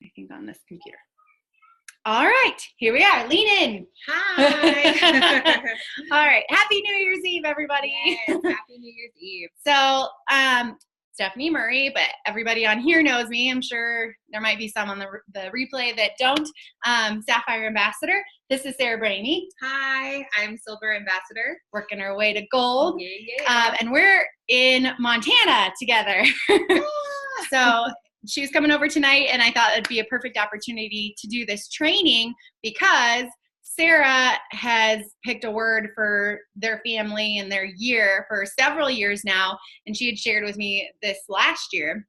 I think on this computer. All right, here we are. Lean in. Hi. All right. Happy New Year's Eve, everybody. Yes, Happy New Year's Eve. So, Stephanie Murray, but everybody on here knows me. I'm sure there might be some on the replay that don't. Sapphire Ambassador. This is Sarah Bramme. Hi, I'm Silver Ambassador. Working our way to gold. Yeah. And we're in Montana together. So she was coming over tonight, and I thought it'd be a perfect opportunity to do this training because Sarah has picked a word for their family and their year for several years now, and she had shared with me this last year,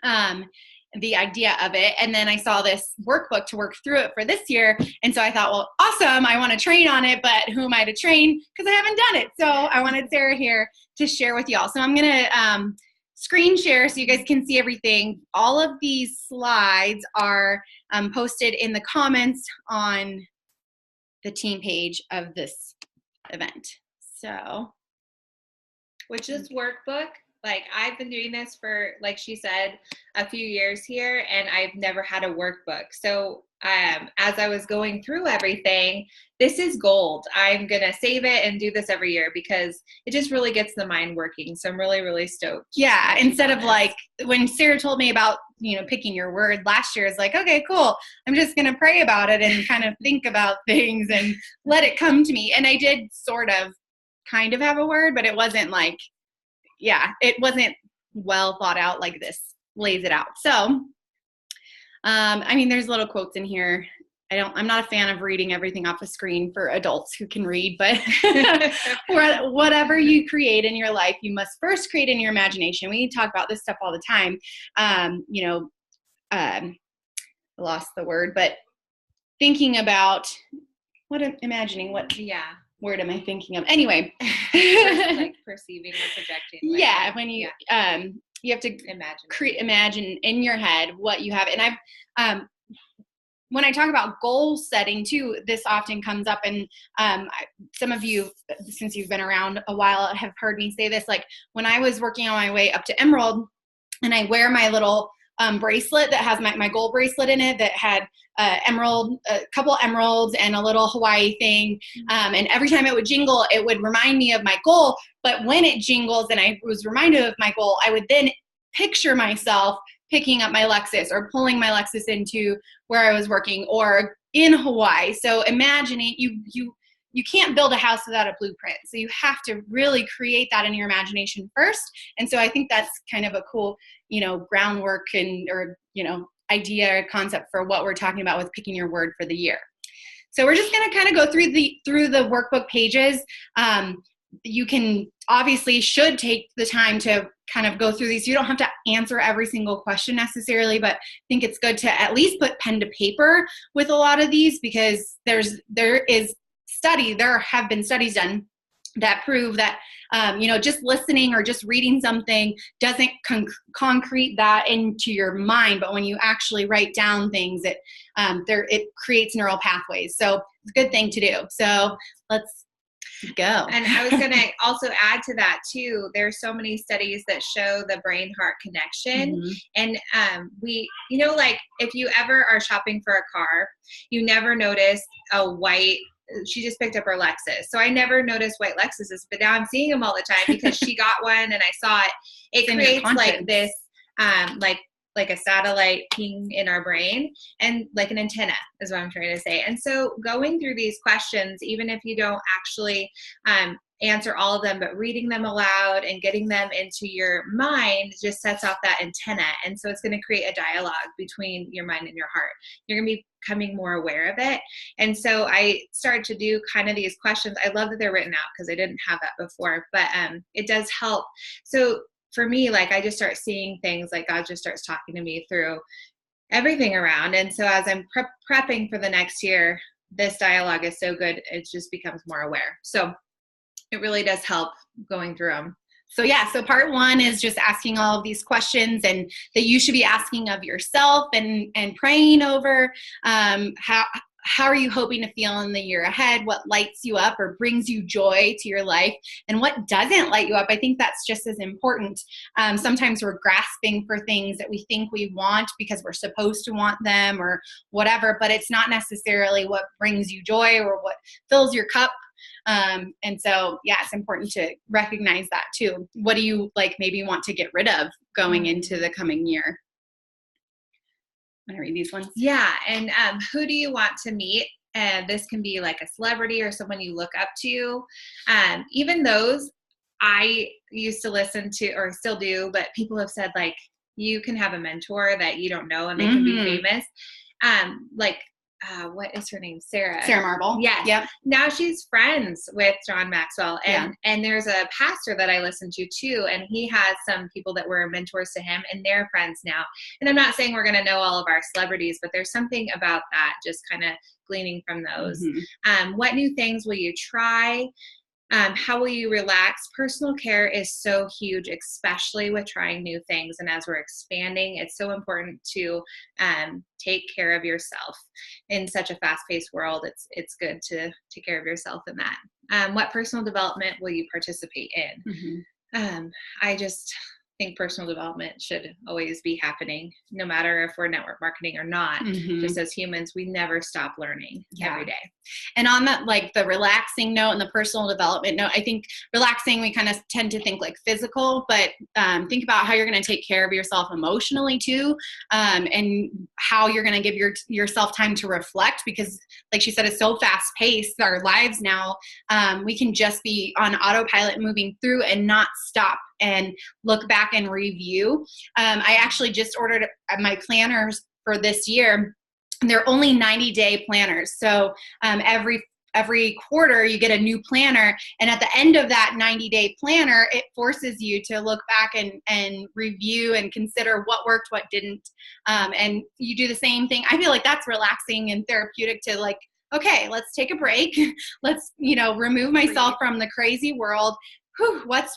the idea of it. And then I saw this workbook to work through it for this year, and so I thought, well, awesome, I want to train on it, but who am I to train? Because I haven't done it. So I wanted Sarah here to share with y'all. So I'm going to screen share so you guys can see everything. All of these slides are posted in the comments on the team page of this event. So, which is workbook. Like, I've been doing this for, like she said, a few years here, and I've never had a workbook. So as I was going through everything, this is gold. I'm going to save it and do this every year because it just really gets the mind working. So I'm really, really stoked. Yeah. Instead of like when Sarah told me about, picking your word last year, it's like, okay, cool. I'm just going to pray about it and kind of think about things and let it come to me. And I did kind of have a word, but it wasn't like, it wasn't well thought out like this lays it out. So, there's little quotes in here. I'm not a fan of reading everything off the screen for adults who can read, but whatever you create in your life, you must first create in your imagination. We talk about this stuff all the time. I lost the word, but thinking about what word am I thinking of? Anyway. Like perceiving or projecting. When you have to imagine in your head what you have. And I've when I talk about goal setting too, this often comes up, and some of you, since you've been around a while, have heard me say this. Like when I was working on my way up to Emerald, and I wear my little bracelet that has my gold bracelet in it that had a couple emeralds and a little Hawaii thing. And every time it would jingle, it would remind me of my goal. But when it jingles and I was reminded of my goal, I would then picture myself picking up my Lexus or pulling my Lexus into where I was working or in Hawaii. So imagining you can't build a house without a blueprint. So you have to really create that in your imagination first. And so I think that's kind of a cool, groundwork or idea or concept for what we're talking about with picking your word for the year. So we're just going to kind of go through the workbook pages. You can should take the time to kind of go through these. You don't have to answer every single question necessarily, but I think it's good to at least put pen to paper with a lot of these because there have been studies done that prove that, just listening or just reading something doesn't concrete that into your mind. But when you actually write down things, it creates neural pathways. So it's a good thing to do. So let's go. And I was going to also add to that too. There are so many studies that show the brain-heart connection. Mm-hmm. And like if you ever are shopping for a car, you never notice a white. She just picked up her Lexus. So I never noticed white Lexuses, but now I'm seeing them all the time because she got one and I saw it. It creates like this, like a satellite ping in our brain and like an antenna is what I'm trying to say. And so going through these questions, even if you don't actually answer all of them, but reading them aloud and getting them into your mind just sets off that antenna. And so it's going to create a dialogue between your mind and your heart. You're going to be becoming more aware of it. And so I started to do kind of these questions. I love that they're written out because I didn't have that before, but it does help. So for me, like I just start seeing things like God just starts talking to me through everything around. And so as I'm prepping for the next year, this dialogue is so good. It just becomes more aware. So it really does help going through them. So part one is just asking all of these questions and that you should be asking of yourself and praying over how are you hoping to feel in the year ahead? What lights you up or brings you joy to your life? And what doesn't light you up? I think that's just as important. Sometimes we're grasping for things that we think we want because we're supposed to want them or whatever, but it's not necessarily what brings you joy or what fills your cup. And so, yeah, it's important to recognize that too. What do you like maybe want to get rid of going into the coming year? Want to read these ones? Yeah. And who do you want to meet? And this can be like a celebrity or someone you look up to. Even those I used to listen to or still do, but people have said like, you can have a mentor that you don't know and they can be famous. What is her name? Sarah Marble. Yes. Yep. Now she's friends with John Maxwell. And there's a pastor that I listen to too. And he has some people that were mentors to him and they're friends now. And I'm not saying we're going to know all of our celebrities, but there's something about that, just kind of gleaning from those. What new things will you try? How will you relax? Personal care is so huge, especially with trying new things. And as we're expanding, it's so important to take care of yourself in such a fast-paced world. It's good to take care of yourself in that. What personal development will you participate in? I just think personal development should always be happening, no matter if we're network marketing or not. Just as humans, we never stop learning every day. And on that, like the relaxing note and the personal development note, I think relaxing, we kind of tend to think like physical, but think about how you're going to take care of yourself emotionally too, and how you're going to give yourself time to reflect, because like she said, it's so fast paced, our lives now, we can just be on autopilot moving through and not stop and look back and review. I actually just ordered my planners for this year. They're only 90-day planners. So every quarter you get a new planner. And at the end of that 90-day planner, it forces you to look back and review and consider what worked, what didn't. And you do the same thing. I feel like that's relaxing and therapeutic to like, okay, let's take a break. Let's, remove myself from the crazy world. What's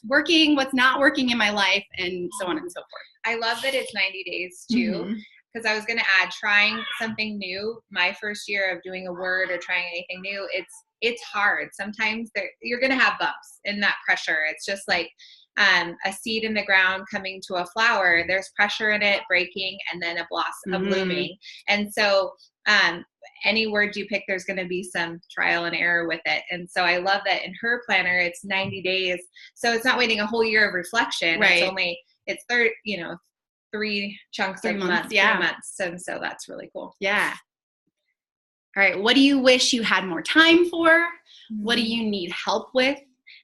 working, what's not working in my life, and so on and so forth. I love that it's 90 days too, because I was going to add trying something new. My first year of doing a word or trying anything new, it's hard. Sometimes you're going to have bumps in that pressure. It's just like a seed in the ground coming to a flower. There's pressure in it breaking and then a blossom, a blooming. And so any word you pick, there's going to be some trial and error with it. And so I love that in her planner, it's 90 days. So it's not waiting a whole year of reflection. Right. It's 3 chunks of months, 3 months. And so that's really cool. Yeah. All right. What do you wish you had more time for? What do you need help with?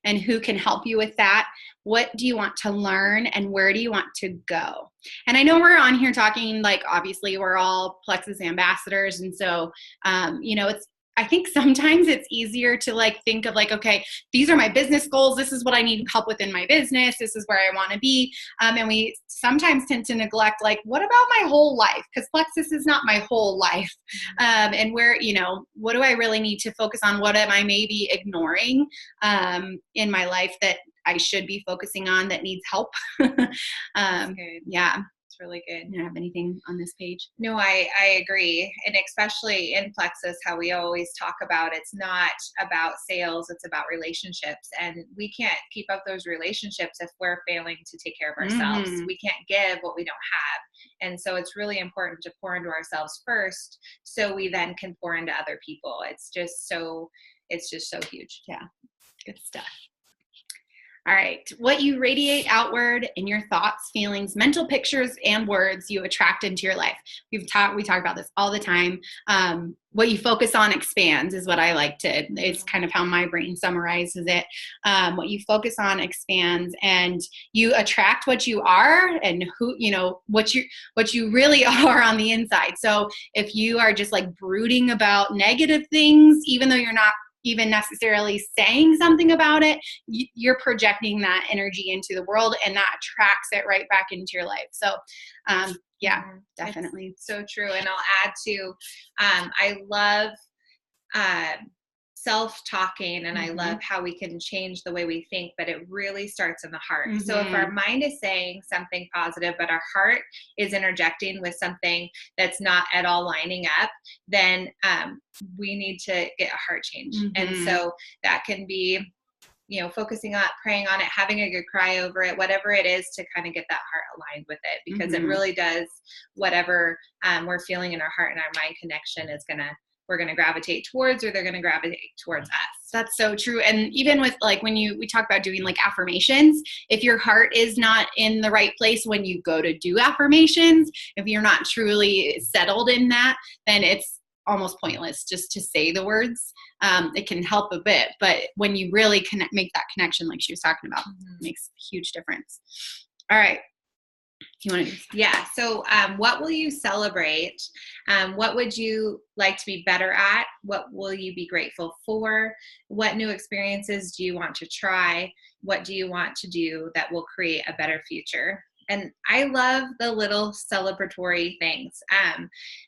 And who can help you with that? What do you want to learn and where do you want to go? And I know we're on here talking, like, obviously we're all Plexus ambassadors. And so, I think sometimes it's easier to like think of like, okay, these are my business goals. This is what I need help with in my business. This is where I want to be. And we sometimes tend to neglect like, what about my whole life? Because Plexus is not my whole life. And where, what do I really need to focus on? What am I maybe ignoring in my life that I should be focusing on that needs help? Yeah. Really good. You don't have anything on this page? No, I agree. And especially in Plexus, how we always talk about it's not about sales, it's about relationships. And we can't keep up those relationships if we're failing to take care of ourselves. We can't give what we don't have. And so it's really important to pour into ourselves first so we then can pour into other people. It's just so huge. Yeah. Good stuff. All right. What you radiate outward in your thoughts, feelings, mental pictures, and words you attract into your life. We talk about this all the time. What you focus on expands is what I like to, it's kind of how my brain summarizes it. What you focus on expands, and you attract what you are and what you really are on the inside. So if you are just like brooding about negative things, even though you're not even necessarily saying something about it, you're projecting that energy into the world, and that attracts it right back into your life. So, yeah, definitely. It's so true. And I'll add to, I love self-talking, and I love how we can change the way we think, but it really starts in the heart. So if our mind is saying something positive, but our heart is interjecting with something that's not at all lining up, then we need to get a heart change. And so that can be, you know, focusing on, praying on it, having a good cry over it, whatever it is to kind of get that heart aligned with it, because it really does, whatever we're feeling in our heart and our mind connection is we're going to gravitate towards, or they're going to gravitate towards us. That's so true. And even with like, when we talk about doing like affirmations, if your heart is not in the right place when you go to do affirmations, if you're not truly settled in that, then it's almost pointless just to say the words. It can help a bit, but when you really make that connection, like she was talking about, it makes a huge difference. All right. You want to? Yeah. So what will you celebrate? What would you like to be better at? What will you be grateful for? What new experiences do you want to try? What do you want to do that will create a better future? And I love the little celebratory things,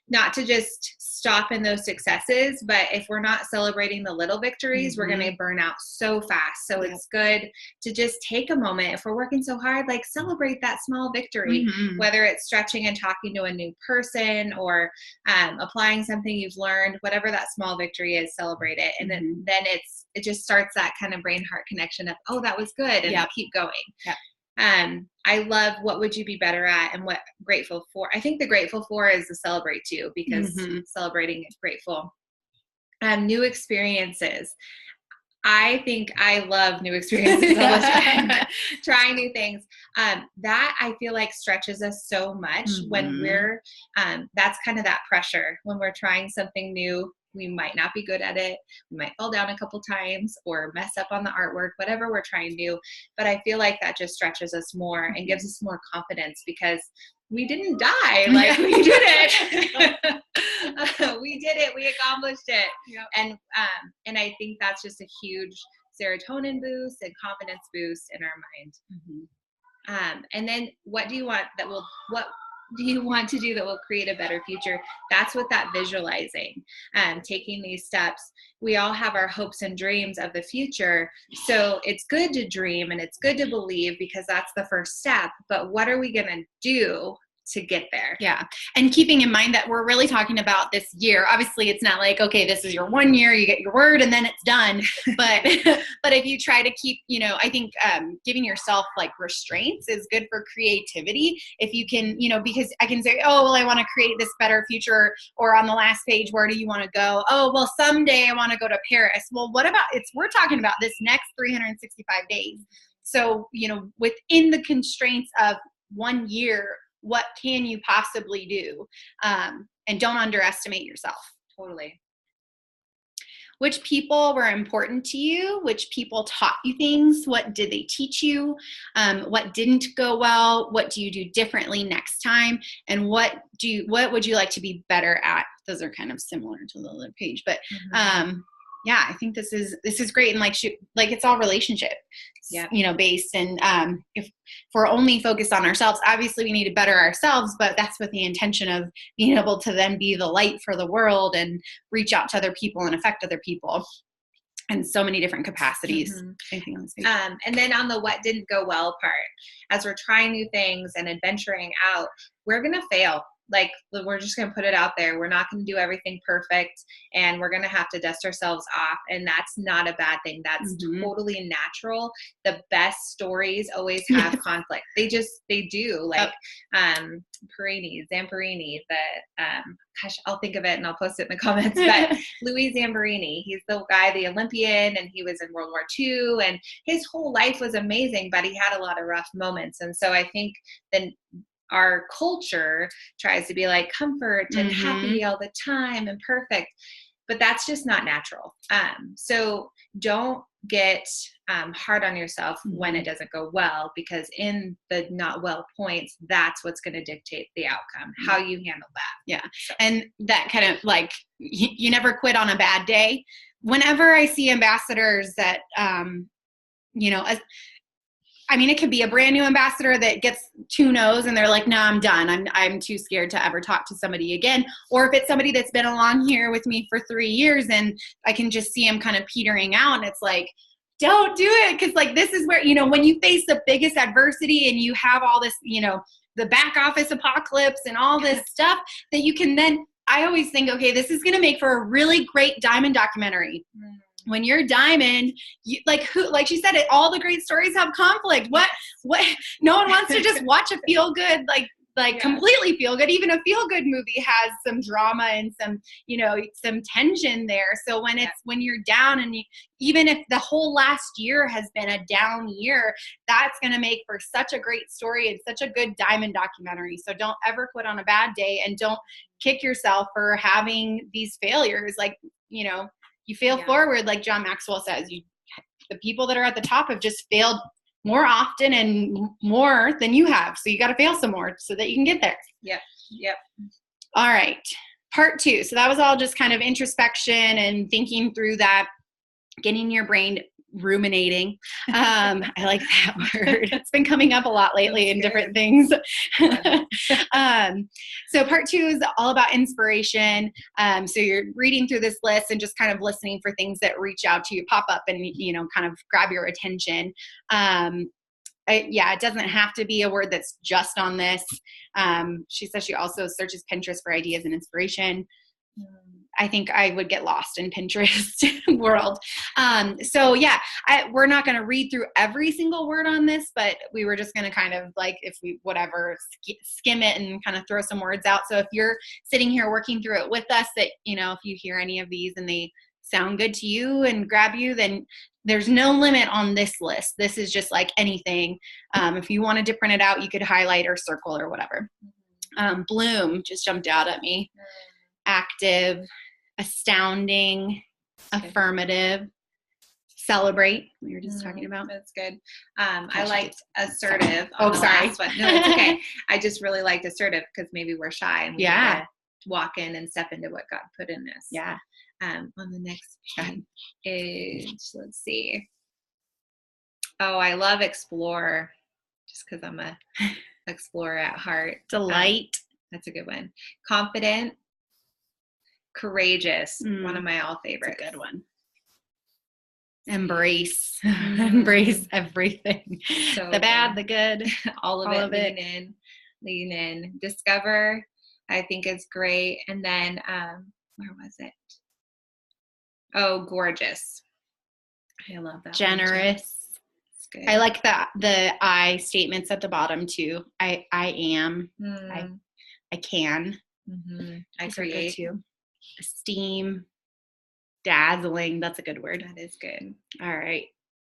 not to just stop in those successes, but if we're not celebrating the little victories, we're going to burn out so fast. So it's good to just take a moment. If we're working so hard, like celebrate that small victory, whether it's stretching and talking to a new person, or applying something you've learned, whatever that small victory is, celebrate it. And then it just starts that kind of brain heart connection of, oh, that was good. And keep going. Yeah. I love what would you be better at and what grateful for. I think the grateful for is the celebrate too, because celebrating is grateful. New experiences. I think I love new experiences all the time, trying new things. That I feel like stretches us so much when we're, that's kind of that pressure when we're trying something new. We might not be good at it. We might fall down a couple times or mess up on the artwork, whatever we're trying to do. But I feel like that just stretches us more and gives us more confidence, because we didn't die. Like we did it. We did it. We accomplished it. Yep. And I think that's just a huge serotonin boost and confidence boost in our mind. And then what do you want to do that will create a better future? That's what that visualizing, taking these steps. We all have our hopes and dreams of the future. So it's good to dream and it's good to believe, because that's the first step. But what are we going to do to get there? Yeah. And keeping in mind that we're really talking about this year. Obviously it's not like, okay, this is your 1 year, you get your word and then it's done. But if you try to keep, I think giving yourself like restraints is good for creativity. If you can, because I can say, oh, well, I want to create this better future, or on the last page, where do you want to go? Oh, well, someday I want to go to Paris. Well, what about we're talking about this next 365 days. So, within the constraints of 1 year, what can you possibly do? And don't underestimate yourself. Totally. Which people were important to you? Which people taught you things? What did they teach you? What didn't go well? What do you do differently next time? And what would you like to be better at? Those are kind of similar to the other page, but yeah, I think this is great. And like it's all relationship, based. And if we're only focused on ourselves, obviously we need to better ourselves, but that's with the intention of being able to then be the light for the world and reach out to other people and affect other people in so many different capacities. Anything on this page? And then on the what didn't go well part, as we're trying new things and adventuring out, we're going to fail. Like, we're just going to put it out there. We're not going to do everything perfect, and we're going to have to dust ourselves off. And that's not a bad thing. That's totally natural. The best stories always have conflict. They do. Like, Zamperini, I'll think of it and I'll post it in the comments, but Louis Zamperini, he's the guy, the Olympian, and he was in World War II, and his whole life was amazing, but he had a lot of rough moments. And so I think then our culture tries to be like comfort and happy all the time and perfect, but that's just not natural. So don't get hard on yourself when it doesn't go well, because in the not well points, that's what's going to dictate the outcome, how you handle that. Yeah. And that kind of like, you never quit on a bad day. Whenever I see ambassadors that, I mean, it could be a brand new ambassador that gets 2 no's and they're like, no, I'm done. I'm too scared to ever talk to somebody again. Or if it's somebody that's been along here with me for 3 years and I can just see them kind of petering out, and it's like, don't do it. Cause like, this is where, when you face the biggest adversity and you have all this, the back office apocalypse and all this stuff that you can then, I always think, okay, this is going to make for a really great diamond documentary. When you're diamond, like she said, all the great stories have conflict. What, no one wants to just watch a feel good, completely feel good. Even a feel good movie has some drama and some, some tension there. So when you're down and even if the whole last year has been a down year, that's going to make for such a great story and such a good diamond documentary. So don't ever quit on a bad day, and don't kick yourself for having these failures. You fail forward, like John Maxwell says. The people that are at the top have just failed more often and more than you have. So you got to fail some more so that you can get there. Yep. All right. Part 2. So that was all just kind of introspection and thinking through that, getting your brain ruminating. I like that word. It's been coming up a lot lately in different things. So part 2 is all about inspiration. So you're reading through this list and just kind of listening for things that reach out to you, pop up and, kind of grab your attention. It doesn't have to be a word that's just on this. She says she also searches Pinterest for ideas and inspiration. I think I would get lost in Pinterest world. We're not going to read through every single word on this, but we were just going to kind of skim it and kind of throw some words out. So if you're sitting here working through it with us, that, if you hear any of these and they sound good to you and grab you, then there's no limit on this list. This is just like anything. If you wanted to print it out, you could highlight or circle or whatever. Bloom just jumped out at me. Active, astounding, affirmative, celebrate. We were just talking about. That's good. I liked assertive. On the last one. No, it's okay. I just really liked assertive because maybe we're shy and we need to walk in and step into what God put in us. Yeah. On the next page, let's see. Oh, I love explore, just because I'm a explorer at heart. Delight. That's a good one. Confident. Courageous, one of my all favorites. That's a good one. Embrace. Embrace everything. So the bad, the good, all of it. Lean in. Discover, I think is great. And then, where was it? Oh, gorgeous. I love that. Generous. Good. I like the I statements at the bottom too. I am. I can. I create too. Esteem, dazzling. That's a good word. That is good. All right.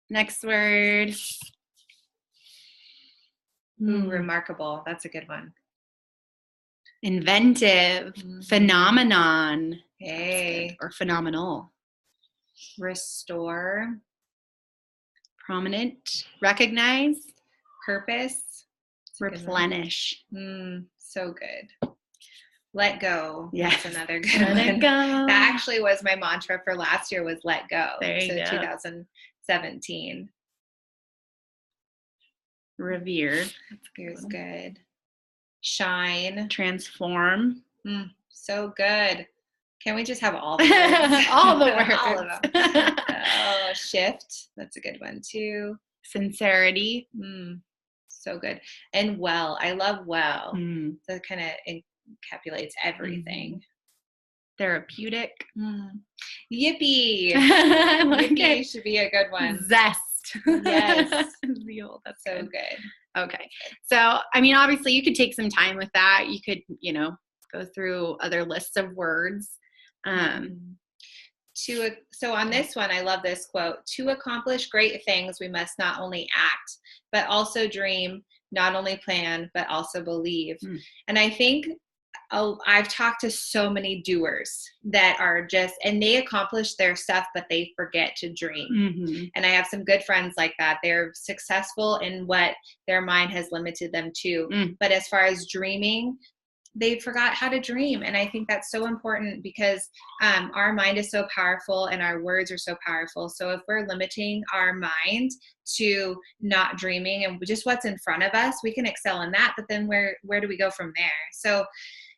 Next word. Remarkable. That's a good one. Inventive. Phenomenon. Hey. Or phenomenal. Restore. Prominent. Recognize. Purpose. Replenish. So good. Let go. Yeah. That's another good one. Let it go. That actually was my mantra for last year, was let go. There you go. 2017. Revere. That's good. Shine. Transform. So good. Can we just have all the words? All the words. All of them. Shift. That's a good one too. Sincerity. So good. And well. I love well. That kind of encapsulates everything. Therapeutic. Yippee. Yippee should be a good one. Zest. Yes. That's so good. Good. Okay. So, I mean, obviously you could take some time with that. You could, go through other lists of words. So on this one, I love this quote: to accomplish great things, we must not only act, but also dream, not only plan, but also believe. And I think I've talked to so many doers that are and they accomplish their stuff, but they forget to dream. And I have some good friends like that. They're successful in what their mind has limited them to. But as far as dreaming, they forgot how to dream. And I think that's so important because our mind is so powerful and our words are so powerful. So if we're limiting our mind to not dreaming and just what's in front of us, we can excel in that. But then where do we go from there? So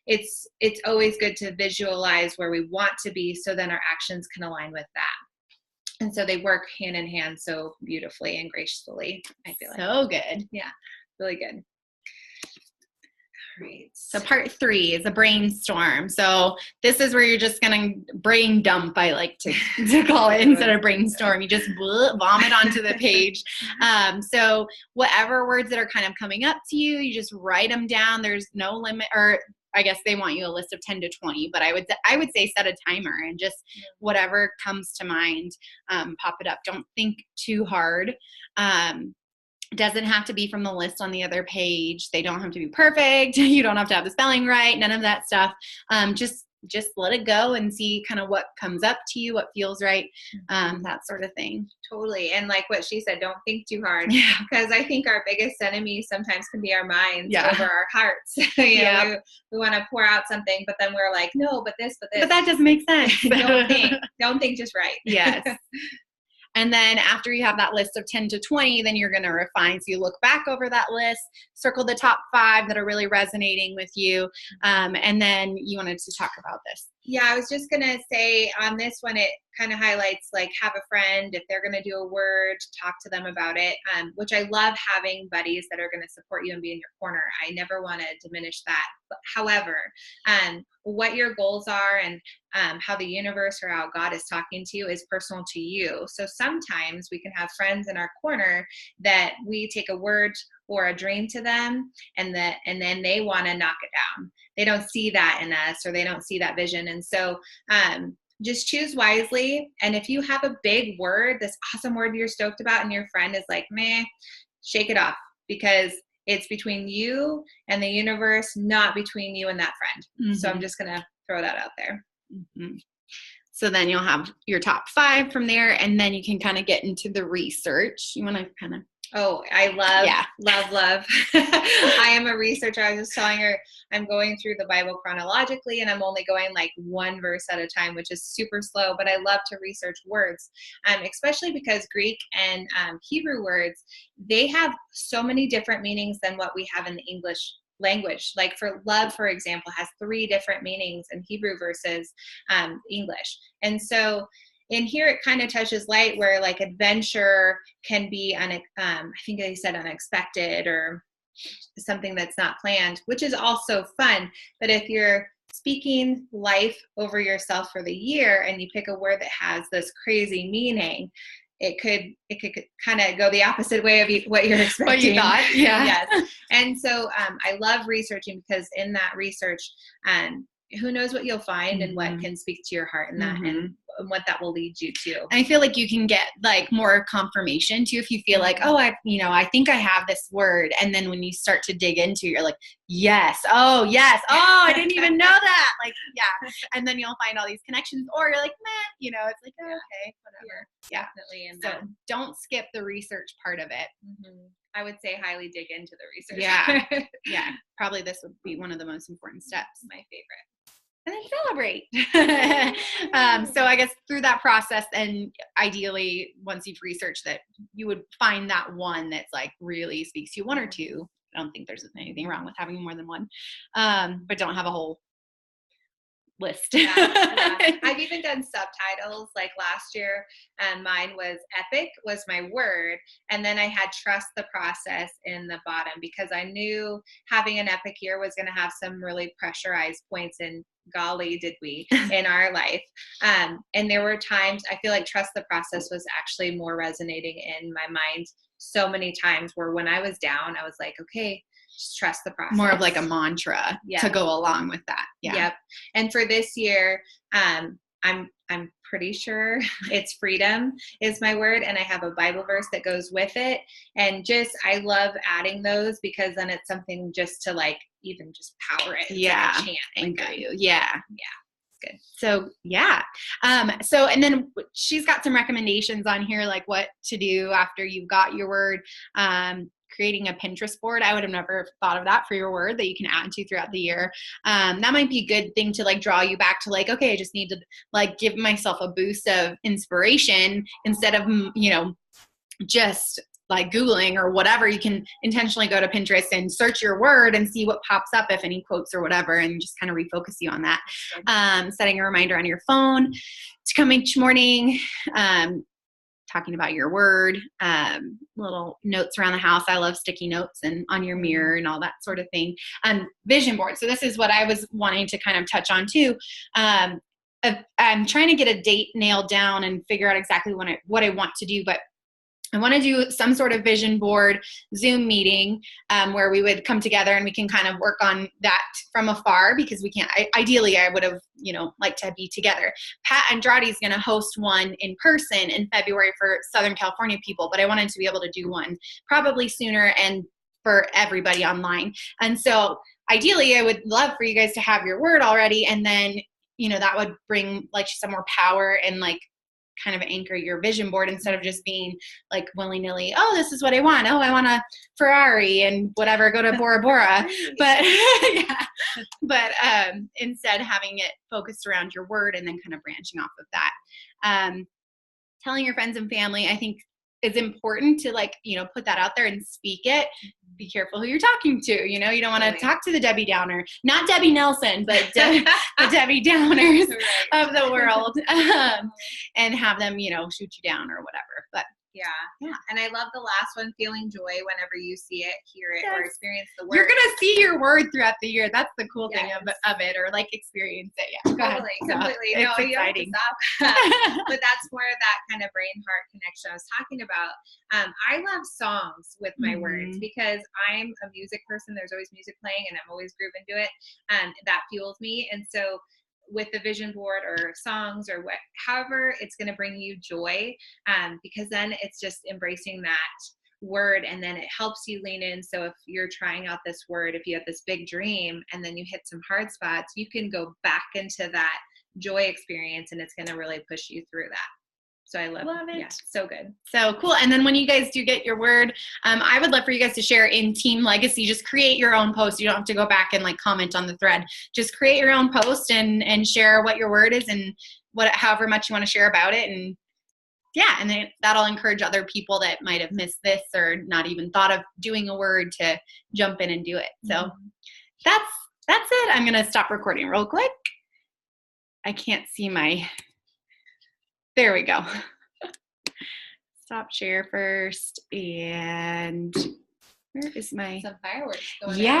it's always good to visualize where we want to be, so then our actions can align with that. And so they work hand in hand so beautifully and gracefully, I feel like. So good. Yeah, really good. Great. So part 3 is a brainstorm. So this is where you're just going to brain dump, I like to call it, instead of brainstorm. You just vomit onto the page. So whatever words that are kind of coming up to you, you just write them down. There's no limit, or I guess they want you a list of 10 to 20, but I would say set a timer and just whatever comes to mind, pop it up. Don't think too hard. Doesn't have to be from the list on the other page. They don't have to be perfect. You don't have to have the spelling right. None of that stuff. Just let it go and see kind of what comes up to you, what feels right, that sort of thing. Totally. And like what she said, don't think too hard. Yeah. Because I think our biggest enemy sometimes can be our minds Yeah. over our hearts. We want to pour out something, but then we're like, no, but this. But that doesn't make sense. Don't think just right. Yes. And then after you have that list of 10 to 20, then you're going to refine. So you look back over that list, circle the top 5 that are really resonating with you. And then you wanted to talk about this. Yeah, I was just going to say on this one, it kind of highlights like have a friend. If they're going to do a word, talk to them about it, which I love having buddies that are going to support you and be in your corner. I never want to diminish that. But however, what your goals are and how the universe or how God is talking to you is personal to you. So sometimes we can have friends in our corner that we take a word or a dream to them and then they want to knock it down. They don't see that in us, or they don't see that vision. And so just choose wisely. And if you have a big word, this awesome word you're stoked about, and your friend is like, meh, shake it off, because it's between you and the universe, not between you and that friend. Mm-hmm. So I'm just going to throw that out there. Mm-hmm. So then you'll have your top 5 from there, and then you can kind of get into the research. You want to kind of... Oh, I love. I am a researcher. I was just telling her I'm going through the Bible chronologically, and I'm only going like one verse at a time, which is super slow, but I love to research words, especially because Greek and Hebrew words, they have so many different meanings than what we have in the English language. Like for love, for example, has 3 different meanings in Hebrew versus English. And so in here, it kind of touches light where like adventure can be, I think they said unexpected or something that's not planned, which is also fun. But if you're speaking life over yourself for the year and you pick a word that has this crazy meaning, it could kind of go the opposite way of what you're expecting. What you thought, yeah. Yes. And so I love researching, because in that research, who knows what you'll find and what can speak to your heart in that and what that will lead you to. I feel like you can get like more confirmation too if you feel like, oh, I think I have this word, and then when you start to dig into it, you're like, yes, oh, I didn't even know that. Like, yeah. And then you'll find all these connections, or you're like, meh, it's like, oh, okay, whatever. Yeah. Definitely. And so don't skip the research part of it. Mm-hmm. I would say highly dig into the research. Yeah. Yeah. Probably this would be one of the most important steps. My favorite. And then celebrate. So I guess through that process, and ideally once you've researched that, you would find that one that's like really speaks to you, 1 or 2. I don't think there's anything wrong with having more than 1, but don't have a whole list. Yeah. I've even done subtitles. Like last year, mine was epic was my word, and then I had trust the process in the bottom, because I knew having an epic year was going to have some really pressurized points, and golly did we in our life. And there were times I feel like trust the process was actually more resonating in my mind so many times, where when I was down, I was like, okay, just trust the process. More of like a mantra to go along with that. Yeah. Yep. And for this year, I'm pretty sure it's freedom is my word. And I have a Bible verse that goes with it. And I love adding those, because then it's something just to like even just power it. Yeah. Like a chant. Yeah. Yeah. Good. So yeah. And then she's got some recommendations on here, like what to do after you've got your word. creating a Pinterest board. I would have never thought of that for your word that you can add to throughout the year. That might be a good thing to like draw you back to like, okay, I just need to like give myself a boost of inspiration instead of, you know, just like Googling or whatever. You can intentionally go to Pinterest and search your word and see what pops up, if any quotes or whatever, and just kind of refocus you on that. Setting a reminder on your phone to come each morning, talking about your word, little notes around the house. I love sticky notes and on your mirror and all that sort of thing. Vision board. So this is what I was wanting to kind of touch on too. I'm trying to get a date nailed down and figure out exactly what I want to do, but I want to do some sort of vision board Zoom meeting where we would come together and we can kind of work on that from afar, because we can't, ideally I would have, you know, liked to be together. Pat Andrade is going to host one in person in February for Southern California people, but I wanted to be able to do one probably sooner and for everybody online. And so ideally I would love for you guys to have your word already. And then, you know, that would bring like some more power and like kind of anchor your vision board instead of just being like willy-nilly, oh, this is what I want. Oh, I want a Ferrari and whatever, go to Bora Bora. But yeah, but instead having it focused around your word and then kind of branching off of that. Telling your friends and family, I think it's important to like, you know, put that out there and speak it. Be careful who you're talking to. You know, you don't want to talk to the Debbie Downer, not Debbie Nelson, but the Debbie Downers of the world, and have them, you know, shoot you down or whatever. But yeah. And I love the last one, feeling joy whenever you see it, hear it, or experience the word. You're going to see your word throughout the year. That's the cool thing of it, or like experience it. Yeah. Totally. Completely. It's no, exciting. You have to stop. But that's more of that kind of brain heart connection I was talking about. I love songs with my words because I'm a music person. There's always music playing and I'm always grooving to it. That fuels me. And so with the vision board or songs or however it's going to bring you joy, because then it's just embracing that word and then it helps you lean in. So if you're trying out this word, if you have this big dream and then you hit some hard spots, you can go back into that joy experience and it's going to really push you through that. So I love it. Yeah, so good. So cool. And then when you guys do get your word, I would love for you guys to share in Team Legacy. Just create your own post. You don't have to go back and like comment on the thread. Just create your own post and share what your word is and however much you want to share about it. And yeah, and then that'll encourage other people that might have missed this or not even thought of doing a word to jump in and do it. So that's it. I'm going to stop recording real quick. I can't see there we go. Stop share first. And where is some fireworks going on. Yeah.